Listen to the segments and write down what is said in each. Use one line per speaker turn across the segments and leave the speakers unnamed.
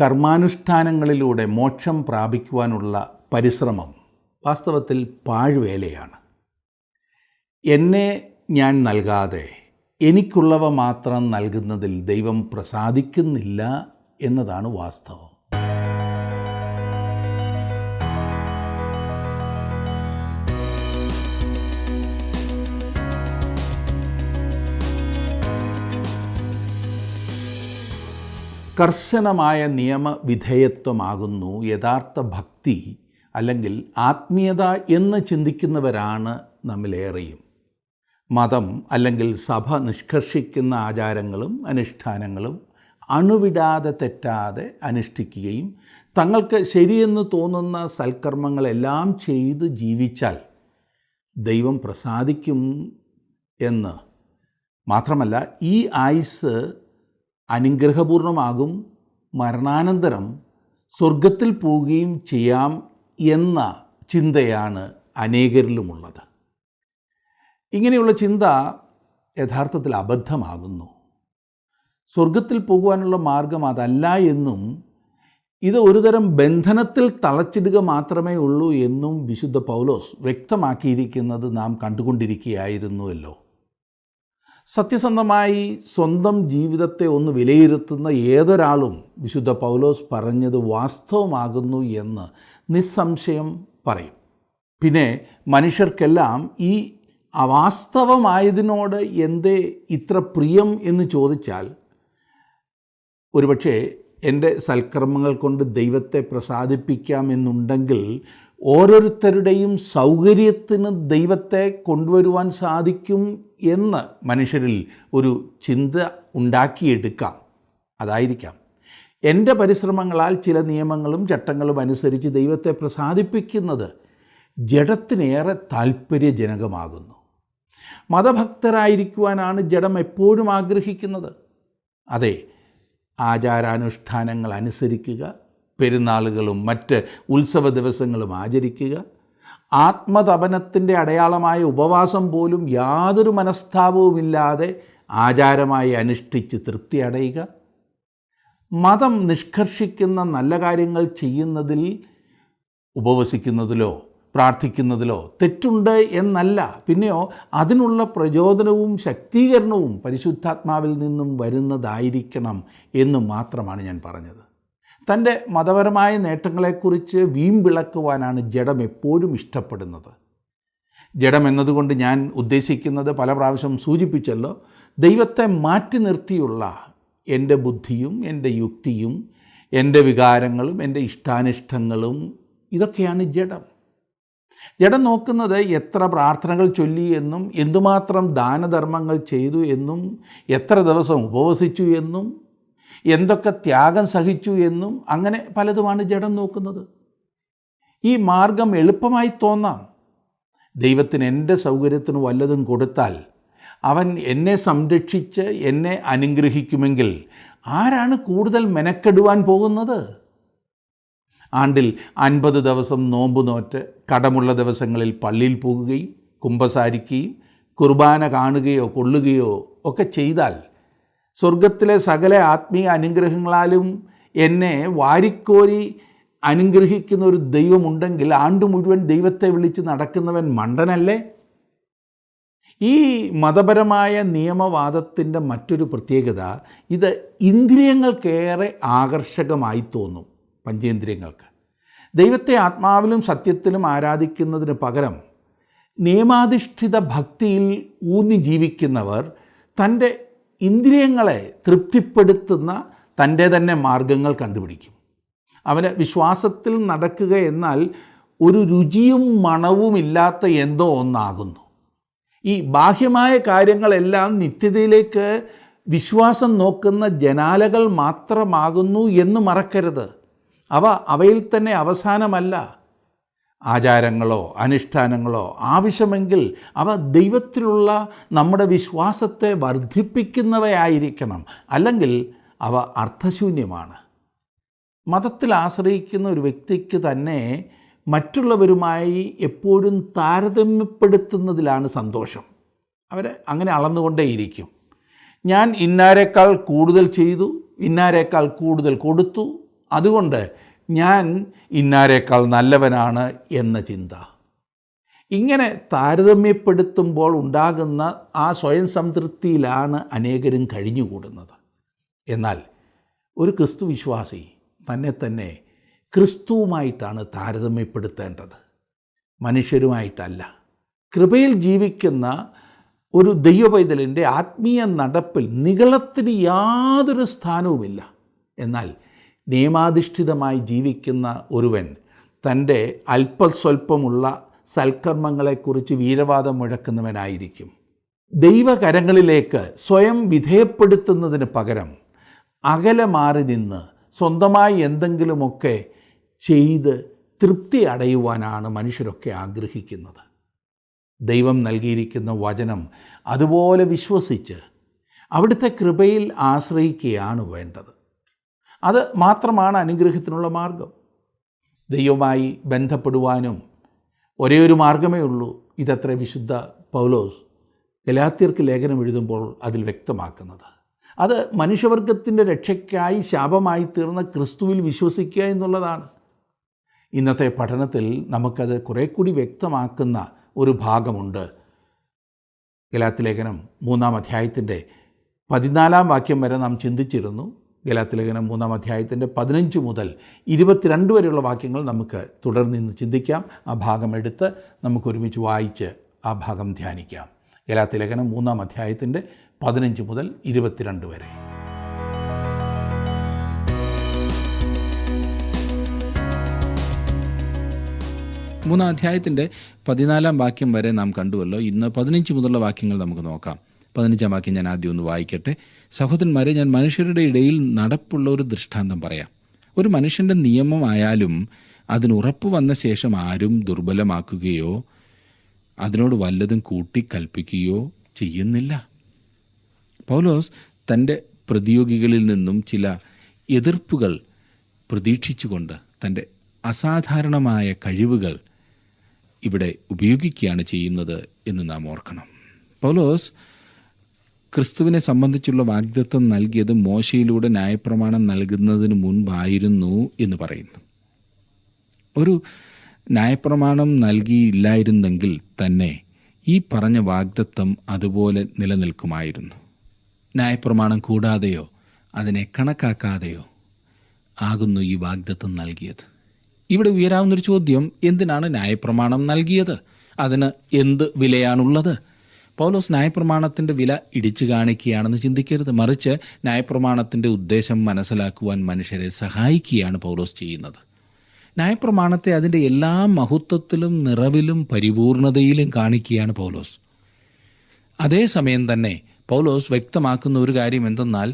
കർമാനുഷ്ഠാനങ്ങളിലൂടെ മോക്ഷം പ്രാപിക്കുവാനുള്ള പരിശ്രമം വാസ്തവത്തിൽ പാഴ്വേലയാണ്. എന്നെ ഞാൻ നൽകാതെ എനിക്കുള്ളവ മാത്രം നൽകുന്നതിൽ ദൈവം പ്രസാദിക്കുന്നില്ല എന്നതാണ് വാസ്തവം. കർശനമായ നിയമവിധേയത്വമാകുന്നു യഥാർത്ഥ ഭക്തി അല്ലെങ്കിൽ ആത്മീയത എന്ന് ചിന്തിക്കുന്നവരാണ് നമ്മിലേറെയും. മതം അല്ലെങ്കിൽ സഭ നിഷ്കർഷിക്കുന്ന ആചാരങ്ങളും അനുഷ്ഠാനങ്ങളും അണുവിടാതെ തെറ്റാതെ അനുഷ്ഠിക്കുകയും തങ്ങൾക്ക് ശരിയെന്ന് തോന്നുന്ന സൽക്കർമ്മങ്ങളെല്ലാം ചെയ്ത് ജീവിച്ചാൽ ദൈവം പ്രസാദിക്കും എന്ന് മാത്രമല്ല, ഈ ആയുസ് അനുഗ്രഹപൂർണമാകും, മരണാനന്തരം സ്വർഗത്തിൽ പോവുകയും ചെയ്യാം എന്ന ചിന്തയാണ് അനേകരിലുമുള്ളത്. ഇങ്ങനെയുള്ള ചിന്ത യഥാർത്ഥത്തിൽ അബദ്ധമാകുന്നു. സ്വർഗത്തിൽ പോകുവാനുള്ള മാർഗം അതല്ല എന്നും ഇത് ഒരുതരം ബന്ധനത്തിൽ തളച്ചിടുക മാത്രമേ ഉള്ളൂ എന്നും വിശുദ്ധ പൗലോസ് വ്യക്തമാക്കിയിരിക്കുന്നത് നാം കണ്ടുകൊണ്ടിരിക്കുകയായിരുന്നുവല്ലോ. സത്യസന്ധമായി സ്വന്തം ജീവിതത്തെ ഒന്ന് വിലയിരുത്തുന്ന ഏതൊരാളും വിശുദ്ധ പൗലോസ് പറഞ്ഞത് വാസ്തവമാകുന്നു എന്ന് നിസ്സംശയം പറയും. പിന്നെ മനുഷ്യർക്കെല്ലാം ഈ അവാസ്തവമായതിനോട് എന്തേ ഇത്ര പ്രിയം എന്ന് ചോദിച്ചാൽ, ഒരുപക്ഷെ എൻ്റെ സൽക്കർമ്മങ്ങൾ കൊണ്ട് ദൈവത്തെ പ്രസാദിപ്പിക്കാമെന്നുണ്ടെങ്കിൽ ഓരോരുത്തരുടെയും സൗകര്യത്തിന് ദൈവത്തെ കൊണ്ടുവരുവാൻ സാധിക്കും എന്ന് മനുഷ്യരിൽ ഒരു ചിന്ത ഉണ്ടാക്കിയെടുക്കാം. അതായിരിക്കാം എൻ്റെ പരിശ്രമങ്ങളാൽ ചില നിയമങ്ങളും ചട്ടങ്ങളും അനുസരിച്ച് ദൈവത്തെ പ്രസാദിപ്പിക്കുന്നത് ജഡത്തിനേറെ താല്പര്യജനകമാകുന്നു. മതഭക്തരായിരിക്കുവാനാണ് ജഡം എപ്പോഴും ആഗ്രഹിക്കുന്നത്. അതെ, ആചാരാനുഷ്ഠാനങ്ങൾ അനുസരിക്കുക, പെരുന്നാളുകളും മറ്റ് ഉത്സവ ദിവസങ്ങളും ആചരിക്കുക, ആത്മതപനത്തിൻ്റെ അടയാളമായ ഉപവാസം പോലും യാതൊരു മനസ്താപവുമില്ലാതെ ആചാരമായി അനുഷ്ഠിച്ച് തൃപ്തി അടയുക, മതം നിഷ്കർഷിക്കുന്ന നല്ല കാര്യങ്ങൾ ചെയ്യുന്നതിൽ ഉപവസിക്കുന്നതിലോ പ്രാർത്ഥിക്കുന്നതിലോ തെറ്റുണ്ട് എന്നല്ല. പിന്നെയോ അതിനുള്ള പ്രചോദനവും ശക്തീകരണവും പരിശുദ്ധാത്മാവിൽ നിന്നും വരുന്നതായിരിക്കണം എന്ന് മാത്രമാണ് ഞാൻ പറഞ്ഞത്. തൻ്റെ മതപരമായ നേട്ടങ്ങളെക്കുറിച്ച് വീമ്പിളക്കുവാനാണ് ജഡം എപ്പോഴും ഇഷ്ടപ്പെടുന്നത്. ജഡം എന്നതുകൊണ്ട് ഞാൻ ഉദ്ദേശിക്കുന്നത് പല പ്രാവശ്യം സൂചിപ്പിച്ചല്ലോ, ദൈവത്തെ മാറ്റി നിർത്തിയുള്ള എൻ്റെ ബുദ്ധിയും എൻ്റെ യുക്തിയും എൻ്റെ വികാരങ്ങളും എൻ്റെ ഇഷ്ടാനിഷ്ടങ്ങളും ഇതൊക്കെയാണ് ജഡം. ജഡം നോക്കുന്നത് എത്ര പ്രാർത്ഥനകൾ ചൊല്ലി എന്നും എന്തുമാത്രം ദാനധർമ്മങ്ങൾ ചെയ്തു എന്നും എത്ര ദിവസം ഉപവസിച്ചു എന്നും എന്തൊക്കെ ത്യാഗം സഹിച്ചു എന്നും അങ്ങനെ പലതുമാണ് ജഡം നോക്കുന്നത്. ഈ മാർഗം എളുപ്പമായി തോന്നാം. ദൈവത്തിന് എൻ്റെ സൗകര്യത്തിന് വല്ലതും കൊടുത്താൽ അവൻ എന്നെ സംരക്ഷിച്ച് എന്നെ അനുഗ്രഹിക്കുമെങ്കിൽ ആരാണ് കൂടുതൽ മെനക്കെടുവാൻ പോകുന്നത്? ആണ്ടിൽ 50 ദിവസം നോമ്പ് നോറ്റ് കടമുള്ള ദിവസങ്ങളിൽ പള്ളിയിൽ പോകുകയും കുമ്പസാരിക്കുകയും കുർബാന കാണുകയോ കൊള്ളുകയോ ഒക്കെ ചെയ്താൽ സ്വർഗത്തിലെ സകല ആത്മീയ അനുഗ്രഹങ്ങളാലും എന്നെ വാരിക്കോരി അനുഗ്രഹിക്കുന്ന ഒരു ദൈവമുണ്ടെങ്കിൽ ആണ്ടു മുഴുവൻ ദൈവത്തെ വിളിച്ച് നടക്കുന്നവൻ മണ്ടനല്ലേ? ഈ മതപരമായ നിയമവാദത്തിൻ്റെ മറ്റൊരു പ്രത്യേകത, ഇത് ഇന്ദ്രിയങ്ങൾക്കേറെ ആകർഷകമായി തോന്നും. പഞ്ചേന്ദ്രിയങ്ങൾക്ക് ദൈവത്തെ ആത്മാവിലും സത്യത്തിലും ആരാധിക്കുന്നതിന് പകരം നിയമാധിഷ്ഠിത ഭക്തിയിൽ ഊന്നി ജീവിക്കുന്നവർ തൻ്റെ ഇന്ദ്രിയങ്ങളെ തൃപ്തിപ്പെടുത്തുന്ന തൻ്റെ തന്നെ മാർഗങ്ങൾ കണ്ടുപിടിക്കും. അവന് വിശ്വാസത്തിൽ നടക്കുക എന്നാൽ ഒരു രുചിയും മണവുമില്ലാത്ത എന്തോ ഒന്നാകുന്നു. ഈ ബാഹ്യമായ കാര്യങ്ങളെല്ലാം നിത്യതയിലേക്ക് വിശ്വാസം നോക്കുന്ന ജനാലകൾ മാത്രമാകുന്നു എന്ന് മറക്കരുത്. അവയിൽ തന്നെ അവസാനമല്ല. ആചാരങ്ങളോ അനുഷ്ഠാനങ്ങളോ ആവശ്യമെങ്കിൽ അവ ദൈവത്തിലുള്ള നമ്മുടെ വിശ്വാസത്തെ വർദ്ധിപ്പിക്കുന്നവയായിരിക്കണം, അല്ലെങ്കിൽ അവ അർത്ഥശൂന്യമാണ്. മതത്തിൽ ആശ്രയിക്കുന്ന ഒരു വ്യക്തിക്ക് തന്നെ മറ്റുള്ളവരുമായി എപ്പോഴും താരതമ്യപ്പെടുത്തുന്നതിലാണ് സന്തോഷം. അവർ അങ്ങനെ അളന്നുകൊണ്ടേയിരിക്കും. ഞാൻ ഇന്നാരേക്കാൾ കൂടുതൽ ചെയ്തു, ഇന്നാരേക്കാൾ കൂടുതൽ കൊടുത്തു, അതുകൊണ്ട് ഞാൻ ഇന്നാരേക്കാൾ നല്ലവനാണ് എന്ന ചിന്ത. ഇങ്ങനെ താരതമ്യപ്പെടുത്തുമ്പോൾ ഉണ്ടാകുന്ന ആ സ്വയം സംതൃപ്തിയിലാണ് അനേകരും കഴിഞ്ഞുകൂടുന്നത്. എന്നാൽ ഒരു ക്രിസ്തു വിശ്വാസി തന്നെ ക്രിസ്തുവുമായിട്ടാണ് താരതമ്യപ്പെടുത്തേണ്ടത്, മനുഷ്യരുമായിട്ടല്ല. കൃപയിൽ ജീവിക്കുന്ന ഒരു ദൈവപൈതലിൻ്റെ ആത്മീയ നടപ്പിൽ നിഗളത്തിന് യാതൊരു സ്ഥാനവുമില്ല. എന്നാൽ നിയമാധിഷ്ഠിതമായി ജീവിക്കുന്ന ഒരുവൻ തൻ്റെ അല്പസ്വല്പമുള്ള സൽക്കർമ്മങ്ങളെക്കുറിച്ച് വീരവാദം മുഴക്കുന്നവനായിരിക്കും. ദൈവകരങ്ങളിലേക്ക് സ്വയം വിധേയപ്പെടുത്തുന്നതിന് പകരം അകലെ മാറി നിന്ന് സ്വന്തമായി എന്തെങ്കിലുമൊക്കെ ചെയ്ത് തൃപ്തി അടയുവാനാണ് മനുഷ്യരൊക്കെ ആഗ്രഹിക്കുന്നത്. ദൈവം നൽകിയിരിക്കുന്ന വചനം അതുപോലെ വിശ്വസിച്ച് അവിടുത്തെ കൃപയിൽ ആശ്രയിക്കുകയാണ് വേണ്ടത്. അത് മാത്രമാണ് അനുഗ്രഹത്തിനുള്ള മാർഗം. ദൈവവുമായി ബന്ധപ്പെടുവാനും ഒരേ ഒരു മാർഗമേ ഉള്ളൂ. ഇതത്ര വിശുദ്ധ പൗലോസ് ഗലാത്യർക്ക് ലേഖനം എഴുതുമ്പോൾ അതിൽ വ്യക്തമാക്കുന്നത്. അത് മനുഷ്യവർഗത്തിൻ്റെ രക്ഷയ്ക്കായി ശാപമായി തീർന്ന ക്രിസ്തുവിൽ വിശ്വസിക്കുക എന്നുള്ളതാണ്. ഇന്നത്തെ പഠനത്തിൽ നമുക്കത് കുറേ കൂടി വ്യക്തമാക്കുന്ന ഒരു ഭാഗമുണ്ട്. ഗലാത്യ ലേഖനം 3-ാം അധ്യായത്തിൻ്റെ 14-ാം വാക്യം വരെ നാം ചിന്തിച്ചിരുന്നു. ഗലാത്യ ലേഖനം 3-ാം അധ്യായത്തിൻ്റെ 15 മുതൽ 22 വരെയുള്ള വാക്യങ്ങൾ നമുക്ക് തുടർന്ന് ചിന്തിക്കാം. ആ ഭാഗം എടുത്ത് നമുക്കൊരുമിച്ച് വായിച്ച് ആ ഭാഗം ധ്യാനിക്കാം. ഗലാത്യ ലേഖനം 3-ാം അധ്യായത്തിൻ്റെ 15 മുതൽ 22 വരെ.
മൂന്നാം അധ്യായത്തിൻ്റെ 14-ാം വാക്യം വരെ നാം കണ്ടുവല്ലോ. ഇന്ന് 15 മുതലുള്ള വാക്യങ്ങൾ നമുക്ക് നോക്കാം. 15-ാം വാക്യം ഞാൻ ആദ്യം ഒന്ന് വായിക്കട്ടെ. സഹോദരന്മാരെ, ഞാൻ മനുഷ്യരുടെ ഇടയിൽ നടപ്പുള്ള ഒരു ദൃഷ്ടാന്തം പറയാം. ഒരു മനുഷ്യൻ്റെ നിയമമായാലും അതിനുറപ്പ് വന്ന ശേഷം ആരും ദുർബലമാക്കുകയോ അതിനോട് വല്ലതും കൂട്ടിക്കൽപ്പിക്കുകയോ ചെയ്യുന്നില്ല. പൗലോസ് തൻ്റെ പ്രതിയോഗികളിൽ നിന്നും ചില എതിർപ്പുകൾ പ്രതീക്ഷിച്ചുകൊണ്ട് തൻ്റെ അസാധാരണമായ കഴിവുകൾ ഇവിടെ ഉപയോഗിക്കുകയാണ് ചെയ്യുന്നത് എന്ന് നാം ഓർക്കണം. പൗലോസ് ക്രിസ്തുവിനെ സംബന്ധിച്ചുള്ള വാഗ്ദത്തം നൽകിയത് മോശയിലൂടെ ന്യായപ്രമാണം നൽകുന്നതിന് മുൻപായിരുന്നു എന്ന് പറയുന്നു. ഒരു ന്യായപ്രമാണം നൽകിയില്ലായിരുന്നെങ്കിൽ തന്നെ ഈ പറഞ്ഞ വാഗ്ദത്തം അതുപോലെ നിലനിൽക്കുമായിരുന്നു. ന്യായപ്രമാണം കൂടാതെയോ അതിനെ കണക്കാക്കാതെയോ ആകുന്നു ഈ വാഗ്ദത്തം നൽകിയത്. ഇവിടെ ഉയരാവുന്നൊരു ചോദ്യം, എന്തിനാണ് ന്യായപ്രമാണം നൽകിയത്? അതിന് എന്ത് വിലയാണുള്ളത്? പൗലോസ് ന്യായപ്രമാണത്തിൻ്റെ വില ഇടിച്ചു കാണിക്കുകയാണെന്ന് ചിന്തിക്കരുത്. മറിച്ച് ന്യായപ്രമാണത്തിൻ്റെ ഉദ്ദേശം മനസ്സിലാക്കുവാൻ മനുഷ്യരെ സഹായിക്കുകയാണ് പൗലോസ് ചെയ്യുന്നത്. ന്യായപ്രമാണത്തെ അതിൻ്റെ എല്ലാ മഹത്വത്തിലും നിറവിലും പരിപൂർണതയിലും കാണിക്കുകയാണ് പൗലോസ്. അതേസമയം തന്നെ പൗലോസ് വ്യക്തമാക്കുന്ന ഒരു കാര്യം എന്തെന്നാൽ,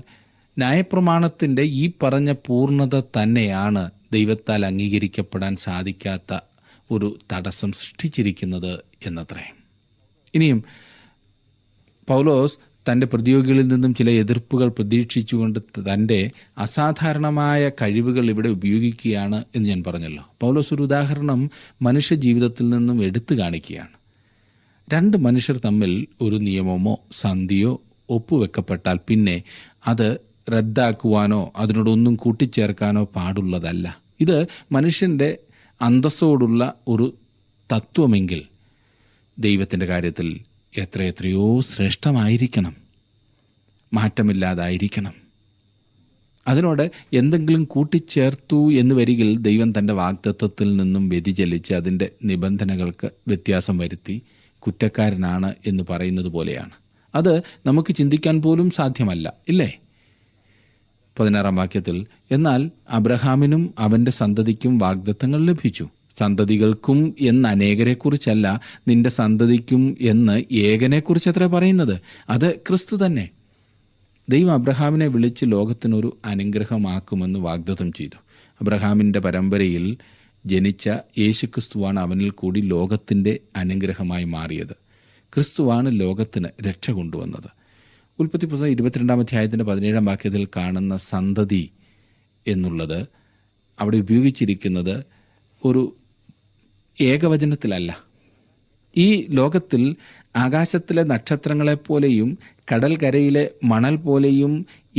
ന്യായപ്രമാണത്തിൻ്റെ ഈ പറഞ്ഞ പൂർണ്ണത തന്നെയാണ് ദൈവത്താൽ അംഗീകരിക്കപ്പെടാൻ സാധിക്കാത്ത ഒരു തടസ്സം സൃഷ്ടിച്ചിരിക്കുന്നത് എന്നത്രേ. ഇനിയും പൗലോസ് തൻ്റെ പ്രതിയോഗികളിൽ നിന്നും ചില എതിർപ്പുകൾ പ്രതീക്ഷിച്ചുകൊണ്ട് തൻ്റെ അസാധാരണമായ കഴിവുകൾ ഇവിടെ ഉപയോഗിക്കുകയാണ് എന്ന് ഞാൻ പറഞ്ഞല്ലോ. പൗലോസ് ഒരു ഉദാഹരണം മനുഷ്യ ജീവിതത്തിൽ നിന്നും എടുത്തു കാണിക്കുകയാണ്. 2 മനുഷ്യർ തമ്മിൽ ഒരു നിയമമോ സന്ധിയോ ഒപ്പുവെക്കപ്പെട്ടാൽ പിന്നെ അത് റദ്ദാക്കുവാനോ അതിനോടൊന്നും കൂട്ടിച്ചേർക്കാനോ പാടുള്ളതല്ല. ഇത് മനുഷ്യൻ്റെ അന്തസ്സോടുള്ള ഒരു തത്വമെങ്കിൽ ദൈവത്തിൻ്റെ കാര്യത്തിൽ എത്രയോ ശ്രേഷ്ഠമായിരിക്കണം, മാറ്റമില്ലാതായിരിക്കണം. അതിനോട് എന്തെങ്കിലും കൂട്ടിച്ചേർത്തു എന്ന് വരികിൽ ദൈവം തൻ്റെ വാഗ്ദത്തത്തിൽ നിന്നും വ്യതിചലിച്ച് അതിൻ്റെ നിബന്ധനകൾക്ക് വ്യത്യാസം വരുത്തി കുറ്റക്കാരനാണ് എന്ന് പറയുന്നത് പോലെയാണ്. അത് നമുക്ക് ചിന്തിക്കാൻ പോലും സാധ്യമല്ല, ഇല്ലേ? 16-ാം വാക്യത്തിൽ, എന്നാൽ അബ്രഹാമിനും അവൻ്റെ സന്തതിക്കും വാഗ്ദത്തങ്ങൾ ലഭിച്ചു. സന്തതികൾക്കും എന്ന് അനേകരെക്കുറിച്ചല്ല, നിന്റെ സന്തതിക്കും എന്ന് ഏകനെക്കുറിച്ചത്രേ പറയുന്നത്. അത് ക്രിസ്തു തന്നെ. ദൈവം അബ്രഹാമിനെ വിളിച്ച് ലോകത്തിനൊരു അനുഗ്രഹമാക്കുമെന്ന് വാഗ്ദത്തം ചെയ്തു. അബ്രഹാമിൻ്റെ പരമ്പരയിൽ ജനിച്ച യേശുക്രിസ്തുവാണ് അവനിൽ കൂടി ലോകത്തിൻ്റെ അനുഗ്രഹമായി മാറിയത്. ക്രിസ്തുവാണ് ലോകത്തിന് രക്ഷ കൊണ്ടുവന്നത്. ഉൽപ്പത്തി പുസ്തകം 22-ാം അധ്യായത്തിൻ്റെ 17-ാം വാക്യത്തിൽ കാണുന്ന സന്തതി എന്നുള്ളത് അവിടെ ഉപയോഗിച്ചിരിക്കുന്നത് ഒരു ഏകവചനത്തിലല്ല. ഈ ലോകത്തിൽ ആകാശത്തിലെ നക്ഷത്രങ്ങളെപ്പോലെയും കടൽ കരയിലെ മണൽ പോലെയും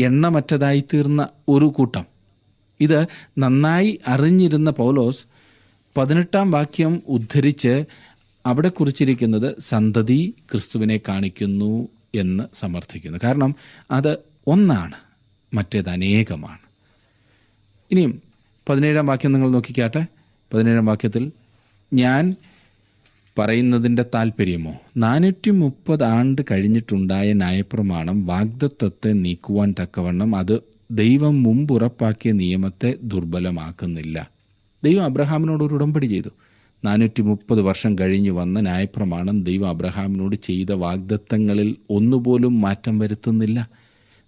എണ്ണമറ്റതായി തീർന്ന ഒരു കൂട്ടം, ഇത് നന്നായി അറിഞ്ഞിരുന്ന പൗലോസ് 18 വാക്യം ഉദ്ധരിച്ച് അവിടെ കുറിച്ചിരിക്കുന്നത് സന്തതി ക്രിസ്തുവിനെ കാണിക്കുന്നു എന്ന് സമർത്ഥിക്കുന്നു. കാരണം അത് ഒന്നാണ്, മറ്റേത് അനേകമാണ്. ഇനിയും 17 വാക്യം നിങ്ങൾ നോക്കിക്കാട്ടെ. 17 വാക്യത്തിൽ, ഞാൻ പറയുന്നതിൻ്റെ താല്പര്യമോ 430 ആണ്ട് കഴിഞ്ഞിട്ടുണ്ടായ ന്യായപ്രമാണം വാഗ്ദത്തത്തെ നീക്കുവാൻ തക്കവണ്ണം അത് ദൈവം മുമ്പ് ഉറപ്പാക്കിയ നിയമത്തെ ദുർബലമാക്കുന്നില്ല. ദൈവം അബ്രഹാമിനോട് ഒരു ഉടമ്പടി ചെയ്തു. 430 വർഷം കഴിഞ്ഞു വന്ന ന്യായപ്രമാണം ദൈവം അബ്രഹാമിനോട് ചെയ്ത വാഗ്ദത്തങ്ങളിൽ ഒന്നുപോലും മാറ്റം വരുത്തുന്നില്ല.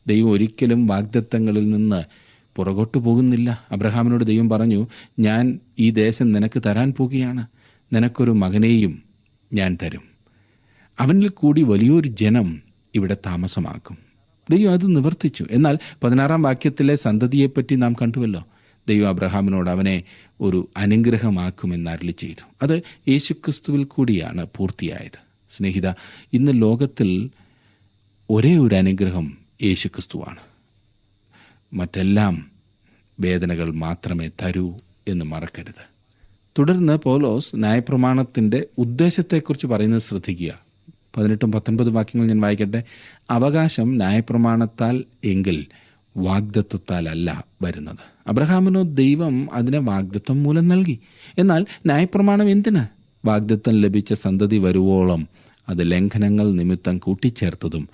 ദൈവം ഒരിക്കലും വാഗ്ദത്തങ്ങളിൽ നിന്ന് പുറകോട്ട് പോകുന്നില്ല. അബ്രഹാമിനോട് ദൈവം പറഞ്ഞു, ഞാൻ ഈ ദേശം നിനക്ക് തരാൻ പോകുകയാണ്, നിനക്കൊരു മകനെയും ഞാൻ തരും, അവനിൽ കൂടി വലിയൊരു ജനം ഇവിടെ താമസമാക്കും. ദൈവം അത് നിവർത്തിച്ചു. എന്നാൽ 16 വാക്യത്തിലെ സന്തതിയെപ്പറ്റി നാം കണ്ടുവല്ലോ. ദൈവം അബ്രഹാമിനോട് അവനെ ഒരു അനുഗ്രഹമാക്കുമെന്ന് അരുളി ചെയ്തു. അത് യേശുക്രിസ്തുവിൽ കൂടിയാണ് പൂർത്തിയായത്. സ്നേഹിത, ഇന്ന് ലോകത്തിൽ ഒരേ ഒരു അനുഗ്രഹം യേശുക്രിസ്തുവാണ്. മറ്റെല്ലാം വേദനകൾ മാത്രമേ തരൂ എന്ന് മറക്കരുത്. തുടർന്ന് പൗലോസ് ന്യായപ്രമാണത്തിൻ്റെ ഉദ്ദേശത്തെക്കുറിച്ച് പറയുന്നത് ശ്രദ്ധിക്കുക. 18-19 വാക്യങ്ങൾ ഞാൻ വായിക്കട്ടെ. അവകാശം ന്യായപ്രമാണത്താൽ എങ്കിൽ വാഗ്ദത്തത്താൽ അല്ല വരുന്നത്. അബ്രഹാമിനോ ദൈവം അതിനെ വാഗ്ദത്തം മൂലം നൽകി. എന്നാൽ ന്യായപ്രമാണം എന്തിന്? വാഗ്ദത്തം ലഭിച്ച സന്തതി വരുവോളം അത് ലംഘനങ്ങൾ നിമിത്തം കൂട്ടിച്ചേർത്തതും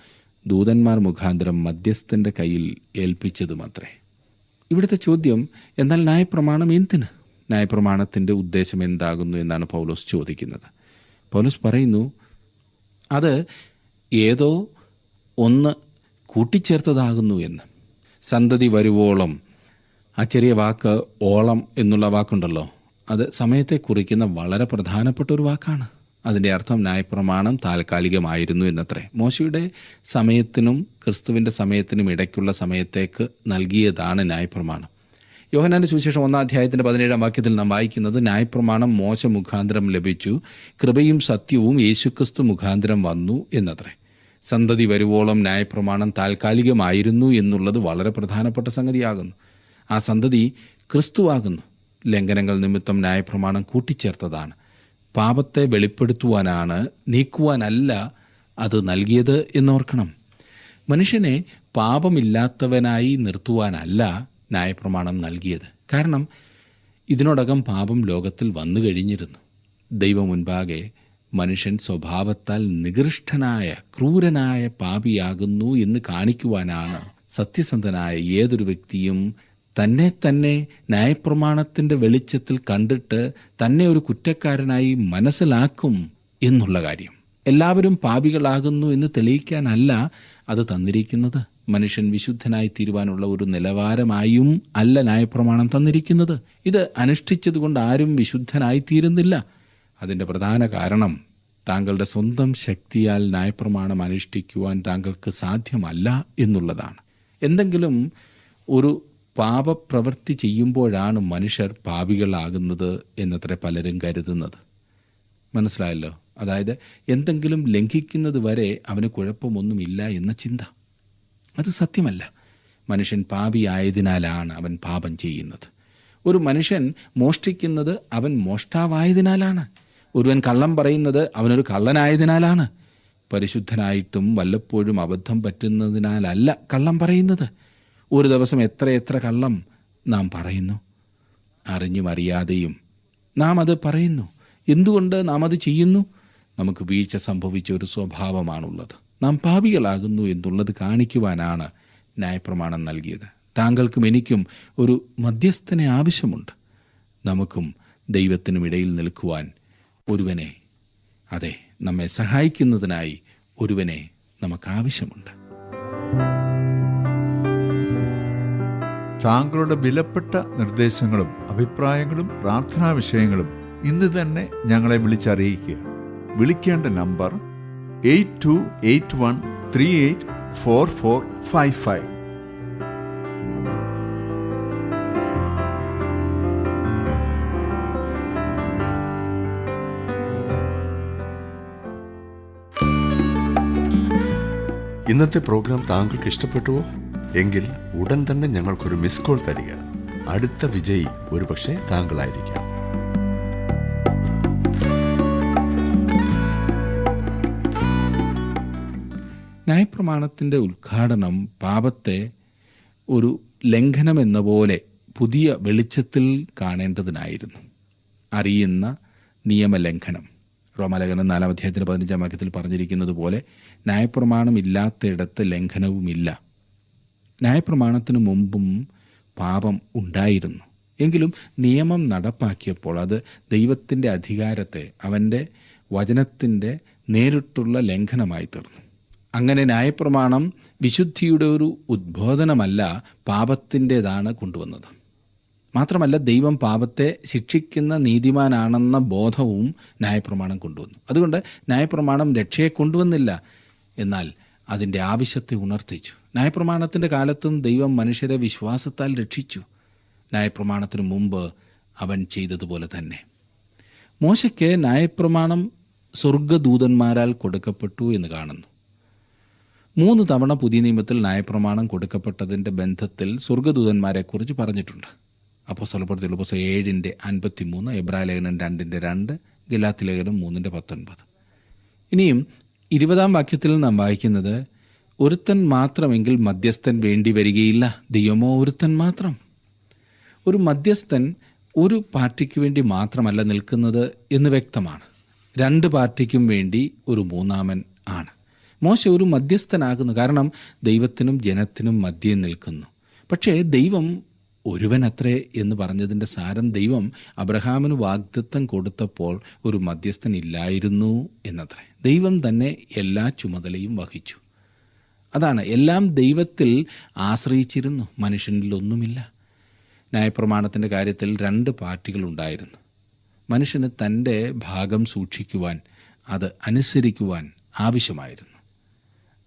ദൂതന്മാർ മുഖാന്തരം മധ്യസ്ഥൻ്റെ കയ്യിൽ ഏൽപ്പിച്ചതുമത്രേ. ഇവിടുത്തെ ചോദ്യം, എന്നാൽ ന്യായപ്രമാണം എന്തിന്? ന്യായപ്രമാണത്തിൻ്റെ ഉദ്ദേശം എന്താകുന്നു എന്നാണ് പൗലോസ് ചോദിക്കുന്നത്. പൗലോസ് പറയുന്നു, അത് ഏതോ ഒന്ന് കൂട്ടിച്ചേർത്തതാകുന്നു എന്ന്. സന്തതി വരുവോളം, ആ ചെറിയ വാക്ക് ഓളം എന്നുള്ള വാക്കുണ്ടല്ലോ, അത് സമയത്തെ കുറിക്കുന്ന വളരെ പ്രധാനപ്പെട്ട ഒരു വാക്കാണ്. അതിൻ്റെ അർത്ഥം ന്യായപ്രമാണം താൽക്കാലികമായിരുന്നു എന്നത്രേ. മോശയുടെ സമയത്തിനും ക്രിസ്തുവിൻ്റെ സമയത്തിനും ഇടയ്ക്കുള്ള സമയത്തേക്ക് നൽകിയതാണ് ന്യായപ്രമാണം. യോഹന്നാന്റെ സുവിശേഷം 1 അധ്യായത്തിൻ്റെ 17 വാക്യത്തിൽ നാം വായിക്കുന്നത്, ന്യായപ്രമാണം മോശ മുഖാന്തരം ലഭിച്ചു, കൃപയും സത്യവും യേശുക്രിസ്തു മുഖാന്തരം വന്നു എന്നത്രേ. സന്തതി വരുവോളം ന്യായപ്രമാണം താൽക്കാലികമായിരുന്നു എന്നുള്ളത് വളരെ പ്രധാനപ്പെട്ട സംഗതിയാകുന്നു. ആ സന്തതി ക്രിസ്തുവാകുന്നു. ലംഘനങ്ങൾ നിമിത്തം ന്യായപ്രമാണം കൂട്ടിച്ചേർത്തതാണ്. പാപത്തെ വെളിപ്പെടുത്തുവാനാണ്, നീക്കുവാനല്ല അത് നൽകിയത് എന്നോർക്കണം. മനുഷ്യനെ പാപമില്ലാത്തവനായി നിർത്തുവാനല്ല ന്യായപ്രമാണം നൽകിയത്. കാരണം ഇതിനോടകം പാപം ലോകത്തിൽ വന്നു കഴിഞ്ഞിരുന്നു. ദൈവം മുൻപാകെ മനുഷ്യൻ സ്വഭാവത്താൽ നികൃഷ്ടനായ ക്രൂരനായ പാപിയാകുന്നു എന്ന് കാണിക്കുവാനാണ് സത്യസന്ധനായ ഏതൊരു വ്യക്തിയും തന്നെ ന്യായപ്രമാണത്തിൻ്റെ വെളിച്ചത്തിൽ കണ്ടിട്ട് തന്നെ ഒരു കുറ്റക്കാരനായി മനസ്സിലാക്കും എന്നുള്ള കാര്യം. എല്ലാവരും പാപികളാകുന്നു എന്ന് തെളിയിക്കാനല്ല അത് തന്നിരിക്കുന്നത്. മനുഷ്യൻ വിശുദ്ധനായി തീരുവാനുള്ള ഒരു നിലവാരമായും അല്ല ന്യായപ്രമാണം തന്നിരിക്കുന്നത്. ഇത് അനുഷ്ഠിച്ചതുകൊണ്ട് ആരും വിശുദ്ധനായി തീരുന്നില്ല. അതിൻ്റെ പ്രധാന കാരണം താങ്കളുടെ സ്വന്തം ശക്തിയാൽ ന്യായപ്രമാണം അനുഷ്ഠിക്കുവാൻ താങ്കൾക്ക് സാധ്യമല്ല എന്നുള്ളതാണ്. എന്തെങ്കിലും ഒരു പാപപ്രവൃത്തി ചെയ്യുമ്പോഴാണ് മനുഷ്യർ പാപികളാകുന്നത് എന്നത്ര പലരും കരുതുന്നത്. മനസ്സിലായല്ലോ? അതായത് എന്തെങ്കിലും ലംഘിക്കുന്നത് വരെ അവന് കുഴപ്പമൊന്നുമില്ല എന്ന ചിന്ത. അത് സത്യമല്ല. മനുഷ്യൻ പാപിയായതിനാലാണ് അവൻ പാപം ചെയ്യുന്നത്. ഒരു മനുഷ്യൻ മോഷ്ടിക്കുന്നത് അവൻ മോഷ്ടാവായതിനാലാണ്. ഒരുവൻ കള്ളം പറയുന്നത് അവനൊരു കള്ളനായതിനാലാണ്. പരിശുദ്ധനായിട്ടും വല്ലപ്പോഴും അബദ്ധം പറ്റുന്നതിനാലല്ല കള്ളം പറയുന്നത്. ഒരു ദിവസം എത്ര കള്ളം നാം പറയുന്നു. അറിഞ്ഞും അറിയാതെയും നാം അത് പറയുന്നു. എന്തുകൊണ്ട് നാം അത് ചെയ്യുന്നു? നമുക്ക് വീഴ്ച സംഭവിച്ച ഒരു സ്വഭാവമാണുള്ളത്. നാം പാപികളാകുന്നു എന്നുള്ളത് കാണിക്കുവാനാണ് ന്യായപ്രമാണം നൽകിയത്. താങ്കൾക്കും എനിക്കും ഒരു മധ്യസ്ഥനെ ആവശ്യമുണ്ട്. നമുക്കും ദൈവത്തിനും ഇടയിൽ നിൽക്കുവാൻ ഒരുവനെ, അതെ, നമ്മെ സഹായിക്കുന്നതിനായി ഒരുവനെ നമുക്ക് ആവശ്യമുണ്ട്.
താങ്കളുടെ വിലപ്പെട്ട നിർദ്ദേശങ്ങളും അഭിപ്രായങ്ങളും പ്രാർത്ഥനാ വിഷയങ്ങളും ഇന്ന് തന്നെ ഞങ്ങളെ വിളിച്ചറിയിക്കുക. വിളിക്കേണ്ട നമ്പർ 8281384455.
ഇന്നത്തെ പ്രോഗ്രാം താങ്കൾക്ക് ഇഷ്ടപ്പെട്ടുവോ? എങ്കിൽ ഉടൻ തന്നെ ഞങ്ങൾക്കൊരു മിസ് കോൾ തരിക. അടുത്ത വിജയി ഒരുപക്ഷെ താങ്കളായിരിക്കാം.
ന്യായപ്രമാണത്തിൻ്റെ ഉദ്ഘാടനം പാപത്തെ ഒരു ലംഘനം എന്ന പോലെ പുതിയ വെളിച്ചത്തിൽ കാണേണ്ടതിനായിരുന്നു. അറിയുന്ന നിയമലംഘനം. റോമാലേഖനം 4 അധ്യായത്തിന് 15 വാക്യത്തിൽ പറഞ്ഞിരിക്കുന്നത് പോലെ ന്യായപ്രമാണം ഇല്ലാത്തയിടത്ത് ലംഘനവുമില്ല. ന്യായപ്രമാണത്തിനു മുമ്പും പാപം ഉണ്ടായിരുന്നു. എങ്കിലും നിയമം നടപ്പാക്കിയപ്പോൾ അത് ദൈവത്തിൻ്റെ അധികാരത്തെ, അവൻ്റെ വചനത്തിൻ്റെ നേരിട്ടുള്ള ലംഘനമായി തീർന്നു. അങ്ങനെ ന്യായപ്രമാണം വിശുദ്ധിയുടെ ഒരു ഉദ്ബോധനമല്ല, പാപത്തിൻ്റെതാണ് കൊണ്ടുവന്നത്. മാത്രമല്ല, ദൈവം പാപത്തെ ശിക്ഷിക്കുന്ന നീതിമാനാണെന്ന ബോധവും ന്യായപ്രമാണം കൊണ്ടുവന്നു. അതുകൊണ്ട് ന്യായപ്രമാണം രക്ഷയെ കൊണ്ടുവന്നില്ല, എന്നാൽ അതിൻ്റെ ആവശ്യത്തെ ഉണർത്തിച്ചു. ന്യായപ്രമാണത്തിൻ്റെ കാലത്തും ദൈവം മനുഷ്യരെ വിശ്വാസത്താൽ രക്ഷിച്ചു. ന്യായപ്രമാണത്തിനു മുമ്പ് അവൻ ചെയ്തതുപോലെ തന്നെ. മോശയ്ക്ക് ന്യായപ്രമാണം സ്വർഗദൂതന്മാരാൽ കൊടുക്കപ്പെട്ടു എന്ന് കാണുന്നു. 3 തവണ പുതിയ നിയമത്തിൽ ന്യായപ്രമാണം കൊടുക്കപ്പെട്ടതിൻ്റെ ബന്ധത്തിൽ സ്വർഗദൂതന്മാരെക്കുറിച്ച് പറഞ്ഞിട്ടുണ്ട്. അപ്പോസ്തലപ്രവൃത്തികൾ 7:53, എബ്രായലേഖനം 2:2, ഗലാത്യലേഖനം 3:19. ഇനിയും 20 വാക്യത്തിൽ നാം വായിക്കുന്നത്, ഒരുത്തൻ മാത്രമെങ്കിൽ മധ്യസ്ഥൻ വേണ്ടി വരികയില്ല, ദൈവമോ ഒരുത്തൻ മാത്രം. ഒരു മധ്യസ്ഥൻ ഒരു പാർട്ടിക്ക് വേണ്ടി മാത്രമല്ല നിൽക്കുന്നത് എന്ന് വ്യക്തമാണ്. 2 പാർട്ടിക്കും വേണ്ടി ഒരു മൂന്നാമൻ ആണ്. മോശ ഒരു മധ്യസ്ഥനാകുന്നു, കാരണം ദൈവത്തിനും ജനത്തിനും മധ്യേ നിൽക്കുന്നു. പക്ഷേ ദൈവം ഒരുവൻ അത്രേ എന്ന് പറഞ്ഞതിൻ്റെ സാരം, ദൈവം അബ്രഹാമിന് വാഗ്ദത്തം കൊടുത്തപ്പോൾ ഒരു മധ്യസ്ഥൻ ഇല്ലായിരുന്നു എന്നത്രേ. ദൈവം തന്നെ എല്ലാ ചുമതലയും വഹിച്ചു. അതാണ്, എല്ലാം ദൈവത്തിൽ ആശ്രയിച്ചിരുന്നു, മനുഷ്യനിലൊന്നുമില്ല. ന്യായപ്രമാണത്തിൻ്റെ കാര്യത്തിൽ 2 പാർട്ടികളുണ്ടായിരുന്നു. മനുഷ്യന് തൻ്റെ ഭാഗം സൂക്ഷിക്കുവാൻ, അത് അനുസരിക്കുവാൻ ആവശ്യമായിരുന്നു.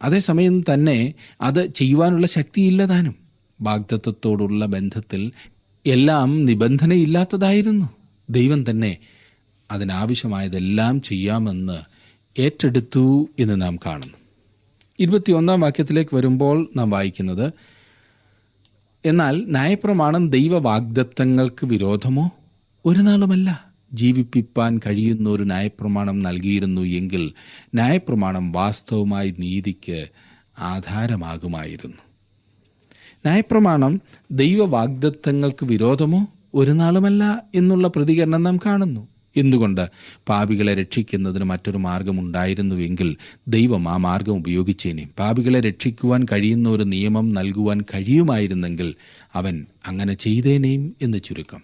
അതേസമയം തന്നെ അത് ചെയ്യുവാനുള്ള ശക്തിയില്ല താനും. വാഗ്ദത്തത്തോടുള്ള ബന്ധത്തിൽ എല്ലാം നിബന്ധനയില്ലാത്തതായിരുന്നു. ദൈവം തന്നെ അതിനാവശ്യമായതെല്ലാം ചെയ്യാമെന്ന് ഏറ്റെടുത്തു എന്ന് നാം കാണുന്നു. 21 വാക്യത്തിലേക്ക് വരുമ്പോൾ നാം വായിക്കുന്നത്, എന്നാൽ ന്യായപ്രമാണം ദൈവ വാഗ്ദത്തങ്ങൾക്ക് വിരോധമോ? ഒരു നാളുമല്ല. ജീവിപ്പിപ്പാൻ കഴിയുന്ന ഒരു ന്യായപ്രമാണം നൽകിയിരുന്നു എങ്കിൽ ന്യായപ്രമാണം വാസ്തവമായി നീതിക്ക് ആധാരമാകുമായിരുന്നു. ന്യായപ്രമാണം ദൈവ വാഗ്ദത്തങ്ങൾക്ക് വിരോധമോ? ഒരു നാളുമല്ല എന്നുള്ള പ്രതികരണം നാം കാണുന്നു. എന്തുകൊണ്ട്? പാപികളെ രക്ഷിക്കുന്നതിന് മറ്റൊരു മാർഗമുണ്ടായിരുന്നുവെങ്കിൽ ദൈവം ആ മാർഗം ഉപയോഗിച്ചേനെയും. പാപികളെ രക്ഷിക്കുവാൻ കഴിയുന്ന ഒരു നിയമം നൽകുവാൻ കഴിയുമായിരുന്നെങ്കിൽ അവൻ അങ്ങനെ ചെയ്തേനെയും എന്ന് ചുരുക്കം.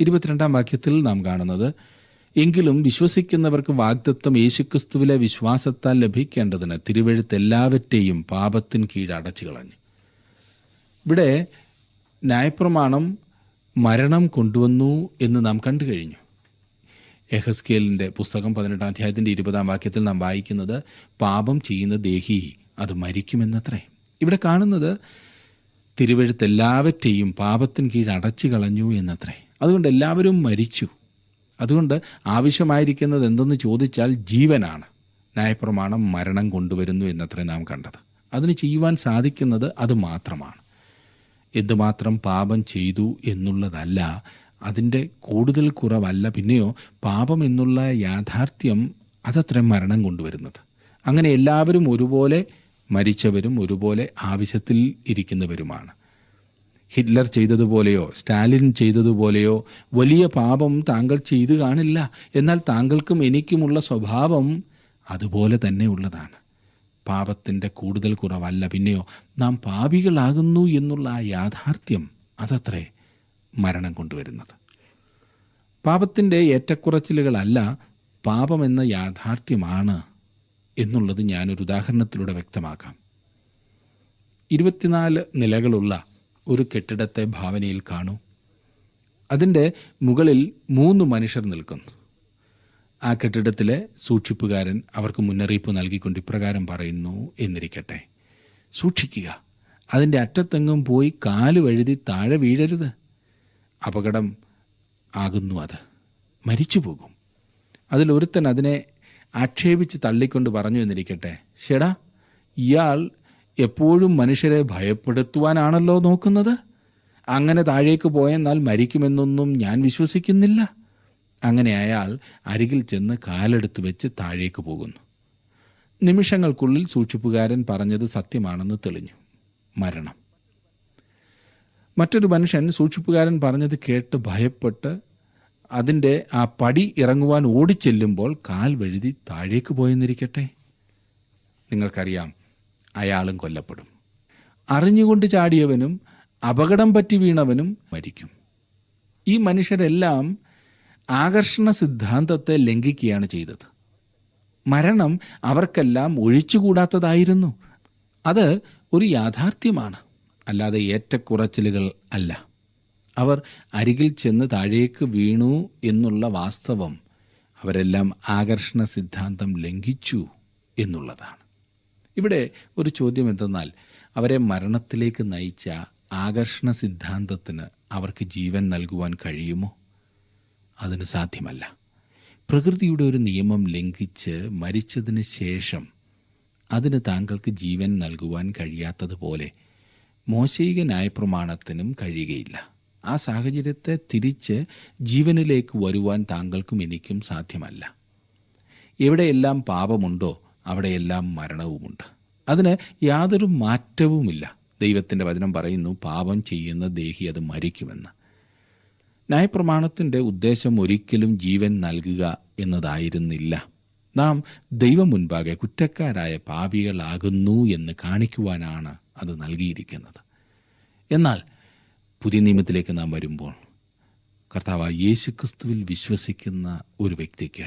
22 വാക്യത്തിൽ നാം കാണുന്നത്, എങ്കിലും വിശ്വസിക്കുന്നവർക്ക് വാഗ്ദത്തം യേശുക്രിസ്തുവിലെ വിശ്വാസത്താൽ ലഭിക്കേണ്ടതിന് തിരുവെഴുത്ത് എല്ലാവറ്റെയും പാപത്തിന് കീഴ് അടച്ചു കളഞ്ഞു. ഇവിടെ ന്യായപ്രമാണം മരണം കൊണ്ടുവന്നു എന്ന് നാം കണ്ടു കഴിഞ്ഞു. യെഹെസ്കേലിൻ്റെ പുസ്തകം 18 അധ്യായത്തിൻ്റെ 20 വാക്യത്തിൽ നാം വായിക്കുന്നത്, പാപം ചെയ്യുന്ന ദേഹി അത് മരിക്കുമെന്നത്രേ. ഇവിടെ കാണുന്നത് തിരുവെഴുത്ത് എല്ലാവറ്റെയും പാപത്തിന് കീഴ് അടച്ചു കളഞ്ഞു എന്നത്രേ. അതുകൊണ്ട് എല്ലാവരും മരിച്ചു. അതുകൊണ്ട് ആവശ്യമായിരിക്കുന്നത് എന്തെന്ന് ചോദിച്ചാൽ ജീവനാണ്. ന്യായപ്രമാണം മരണം കൊണ്ടുവരുന്നു എന്നത്രേ നാം കണ്ടത്. അതിന് ചെയ്യുവാൻ സാധിക്കുന്നത് അത് മാത്രമാണ്. എന്തുമാത്രം പാപം ചെയ്തു എന്നുള്ളതല്ല, അതിൻ്റെ കൂടുതൽ കുറവല്ല, പിന്നെയോ പാപം എന്നുള്ള യാഥാർത്ഥ്യം അതത്ര മരണം കൊണ്ടുവരുന്നത്. അങ്ങനെ എല്ലാവരും ഒരുപോലെ മരിച്ചവരും ഒരുപോലെ ആവശ്യത്തിൽ ഇരിക്കുന്നവരുമാണ്. ഹിറ്റ്ലർ ചെയ്തതുപോലെയോ സ്റ്റാലിൻ ചെയ്തതുപോലെയോ വലിയ പാപം താങ്കൾ ചെയ്തു കാണില്ല. എന്നാൽ താങ്കൾക്കും എനിക്കുമുള്ള സ്വഭാവം അതുപോലെ തന്നെ ഉള്ളതാണ്. പാപത്തിൻ്റെ കൂടുതൽ കുറവല്ല, പിന്നെയോ നാം പാപികളാകുന്നു എന്നുള്ള ആ യാഥാർത്ഥ്യം അതത്രേ മരണം കൊണ്ടുവരുന്നത്. പാപത്തിൻ്റെ ഏറ്റക്കുറച്ചിലുകളല്ല, പാപമെന്ന യാഥാർത്ഥ്യമാണ് എന്നുള്ളത് ഞാനൊരു ഉദാഹരണത്തിലൂടെ വ്യക്തമാക്കാം. 24 നിലകളുള്ള ഒരു കെട്ടിടത്തെ ഭാവനയിൽ കാണൂ. അതിൻ്റെ മുകളിൽ 3 മനുഷ്യർ നിൽക്കുന്നു. ആ കെട്ടിടത്തിലെ സൂക്ഷിപ്പുകാരൻ അവർക്ക് മുന്നറിയിപ്പ് നൽകിക്കൊണ്ട് ഇപ്രകാരം പറയുന്നു എന്നിരിക്കട്ടെ, സൂക്ഷിക്കുക, അതിൻ്റെ അറ്റത്തെങ്ങും പോയി കാല് വഴുതി താഴെ വീഴരുത്. അപകടം ആകുന്നു, അത് മരിച്ചു പോകും. അതിലൊരുത്തൻ അതിനെ ആക്ഷേപിച്ച് തള്ളിക്കൊണ്ട് പറഞ്ഞു എന്നിരിക്കട്ടെ, ഷെടാ, ഇയാൾ എപ്പോഴും മനുഷ്യരെ ഭയപ്പെടുത്തുവാനാണല്ലോ നോക്കുന്നത്. അങ്ങനെ താഴേക്ക് പോയെന്നാൽ മരിക്കുമെന്നൊന്നും ഞാൻ വിശ്വസിക്കുന്നില്ല. അങ്ങനെ അയാൾ അരികിൽ ചെന്ന് കാലെടുത്ത് വെച്ച് താഴേക്ക് പോകുന്നു. നിമിഷങ്ങൾക്കുള്ളിൽ സൂക്ഷിപ്പുകാരൻ പറഞ്ഞത് സത്യമാണെന്ന് തെളിഞ്ഞു. മരണം. മറ്റൊരു മനുഷ്യൻ സൂക്ഷിപ്പുകാരൻ പറഞ്ഞത് കേട്ട് ഭയപ്പെട്ട് അതിൻ്റെ ആ പടി ഇറങ്ങുവാൻ ഓടിച്ചെല്ലുമ്പോൾ കാൽ വഴുതി താഴേക്ക് പോയെന്നിരിക്കട്ടെ. നിങ്ങൾക്കറിയാം, അയാളും കൊല്ലപ്പെടും. അറിഞ്ഞുകൊണ്ട് ചാടിയവനും അപകടം പറ്റി വീണവനും മരിക്കും. ഈ മനുഷ്യരെല്ലാം ആകർഷണ സിദ്ധാന്തത്തെ ലംഘിക്കുകയാണ് ചെയ്തത്. മരണം അവർക്കെല്ലാം ഒഴിച്ചുകൂടാത്തതായിരുന്നു. അത് ഒരു യാഥാർത്ഥ്യമാണ്, അല്ലാതെ ഏറ്റക്കുറച്ചിലുകൾ അല്ല. അവർ അരികിൽ ചെന്ന് താഴേക്ക് വീണു എന്നുള്ള വാസ്തവം അവരെല്ലാം ആകർഷണ സിദ്ധാന്തം ലംഘിച്ചു എന്നുള്ളതാണ്. ഇവിടെ ഒരു ചോദ്യം എന്തെന്നാൽ, അവരെ മരണത്തിലേക്ക് നയിച്ച ആകർഷണ സിദ്ധാന്തത്തിന് അവർക്ക് ജീവൻ നൽകുവാൻ കഴിയുമോ? അതിന് സാധ്യമല്ല. പ്രകൃതിയുടെ ഒരു നിയമം ലംഘിച്ച് മരിച്ചതിന് ശേഷം അതിന് താങ്കൾക്ക് ജീവൻ നൽകുവാൻ കഴിയാത്തതുപോലെ മോശയിക ന്യായപ്രമാണത്തിനും കഴിയുകയില്ല. ആ സാഹചര്യത്തെ തിരിച്ച് ജീവനിലേക്ക് വരുവാൻ താങ്കൾക്കും എനിക്കും സാധ്യമല്ല. എവിടെയെല്ലാം പാപമുണ്ടോ അവിടെയെല്ലാം മരണവുമുണ്ട്. അതിന് യാതൊരു മാറ്റവുമില്ല. ദൈവത്തിൻ്റെ വചനം പറയുന്നു, പാപം ചെയ്യുന്ന ദേഹി അത് മരിക്കുമെന്ന്. ന്യായപ്രമാണത്തിൻ്റെ ഉദ്ദേശം ഒരിക്കലും ജീവൻ നൽകുക എന്നതായിരുന്നില്ല. നാം ദൈവം മുൻപാകെ കുറ്റക്കാരായ പാപികളാകുന്നു എന്ന് കാണിക്കുവാനാണ് അത് നൽകിയിരിക്കുന്നത്. എന്നാൽ പുതിയ നിയമത്തിലേക്ക് നാം വരുമ്പോൾ, കർത്താവായ യേശുക്രിസ്തുവിൽ വിശ്വസിക്കുന്ന ഒരു വ്യക്തിക്ക്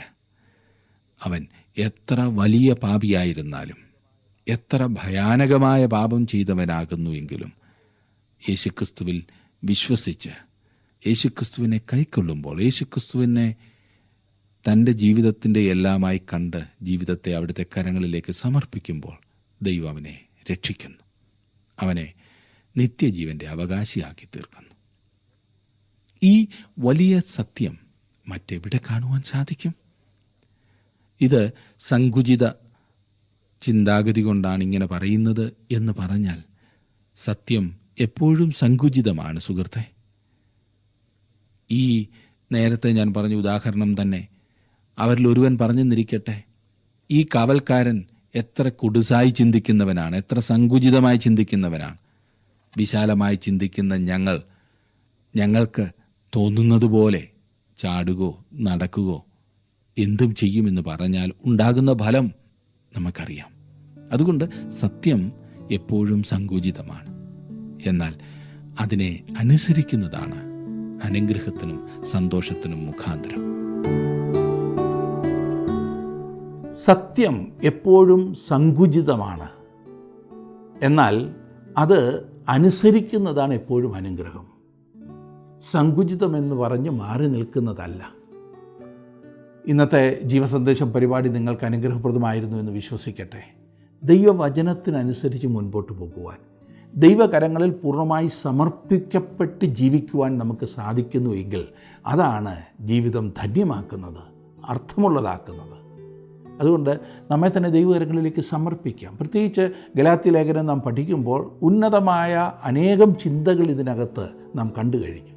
അവൻ എത്ര വലിയ പാപിയായിരുന്നാലും, എത്ര ഭയാനകമായ പാപം ചെയ്തവനാകുന്നു എങ്കിലും യേശുക്രിസ്തുവിൽ വിശ്വസിച്ച് യേശുക്രിസ്തുവിനെ കൈക്കൊള്ളുമ്പോൾ, യേശുക്രിസ്തുവിനെ തൻ്റെ ജീവിതത്തിൻ്റെ എല്ലാമായി കണ്ട് ജീവിതത്തെ അവിടുത്തെ കരങ്ങളിലേക്ക് സമർപ്പിക്കുമ്പോൾ ദൈവം അവനെ രക്ഷിക്കുന്നു, അവനെ നിത്യജീവൻ്റെ അവകാശിയാക്കി തീർക്കുന്നു. ഈ വലിയ സത്യം മറ്റെവിടെ കാണുവാൻ സാധിക്കും? ഇത് സങ്കുചിത ചിന്താഗതി കൊണ്ടാണ് ഇങ്ങനെ പറയുന്നത് എന്ന് പറഞ്ഞാൽ, സത്യം എപ്പോഴും സങ്കുചിതമാണ് സുഹൃത്തെ. ഈ നേരത്തെ ഞാൻ പറഞ്ഞ ഉദാഹരണം തന്നെ അവരിൽ ഒരുവൻ പറഞ്ഞെന്നിരിക്കട്ടെ, ഈ കാവൽക്കാരൻ എത്ര കുടുസായി ചിന്തിക്കുന്നവനാണ്, എത്ര സങ്കുചിതമായി ചിന്തിക്കുന്നവനാണ്. വിശാലമായി ചിന്തിക്കുന്ന ഞങ്ങൾക്ക് തോന്നുന്നത് പോലെ ചാടുകയോ നടക്കുകയോ എന്തും ചെയ്യുമെന്ന് പറഞ്ഞാൽ ഉണ്ടാകുന്ന ഫലം നമുക്കറിയാം. അതുകൊണ്ട് സത്യം എപ്പോഴും സങ്കുചിതമാണ്. എന്നാൽ അതിനെ അനുസരിക്കുന്നതാണ് അനുഗ്രഹത്തിനും സന്തോഷത്തിനും മുഖാന്തരം.
സത്യം എപ്പോഴും സങ്കുചിതമാണ്, എന്നാൽ അത് അനുസരിക്കുന്നതാണ് എപ്പോഴും അനുഗ്രഹം. സങ്കുചിതമെന്ന് പറഞ്ഞ് മാറി നിൽക്കുന്നതല്ല. ഇന്നത്തെ ജീവസന്ദേശം പരിപാടി നിങ്ങൾക്ക് അനുഗ്രഹപ്രദമായിരുന്നു എന്ന് വിശ്വസിക്കട്ടെ. ദൈവവചനത്തിനനുസരിച്ച് മുൻപോട്ട് പോകുവാൻ, ദൈവകരങ്ങളിൽ പൂർണ്ണമായി സമർപ്പിക്കപ്പെട്ട് ജീവിക്കുവാൻ നമുക്ക് സാധിക്കുന്നുവെങ്കിൽ അതാണ് ജീവിതം ധന്യമാക്കുന്നത്, അർത്ഥമുള്ളതാക്കുന്നത്. അതുകൊണ്ട് നമ്മെ തന്നെ ദൈവകരങ്ങളിലേക്ക് സമർപ്പിക്കാം. പ്രത്യേകിച്ച് ഗലാത്യ ലേഖനം നാം പഠിക്കുമ്പോൾ ഉന്നതമായ അനേകം ചിന്തകൾ ഇതിനകത്ത് നാം കണ്ടു കഴിഞ്ഞു.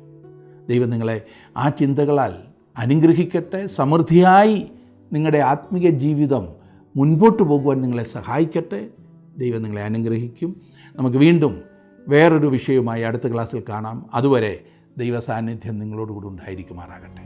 ദൈവം നിങ്ങളെ ആ ചിന്തകളാൽ അനുഗ്രഹിക്കട്ടെ. സമൃദ്ധിയായി നിങ്ങളുടെ ആത്മീയ ജീവിതം മുൻപോട്ട് പോകുവാൻ നിങ്ങളെ സഹായിക്കട്ടെ. ദൈവം നിങ്ങളെ അനുഗ്രഹിക്കും. നമുക്ക് വീണ്ടും വേറൊരു വിഷയവുമായി അടുത്ത ക്ലാസ്സിൽ കാണാം. അതുവരെ ദൈവ സാന്നിധ്യം നിങ്ങളോടുകൂടി ഉണ്ടായിരിക്കുമാറാകട്ടെ.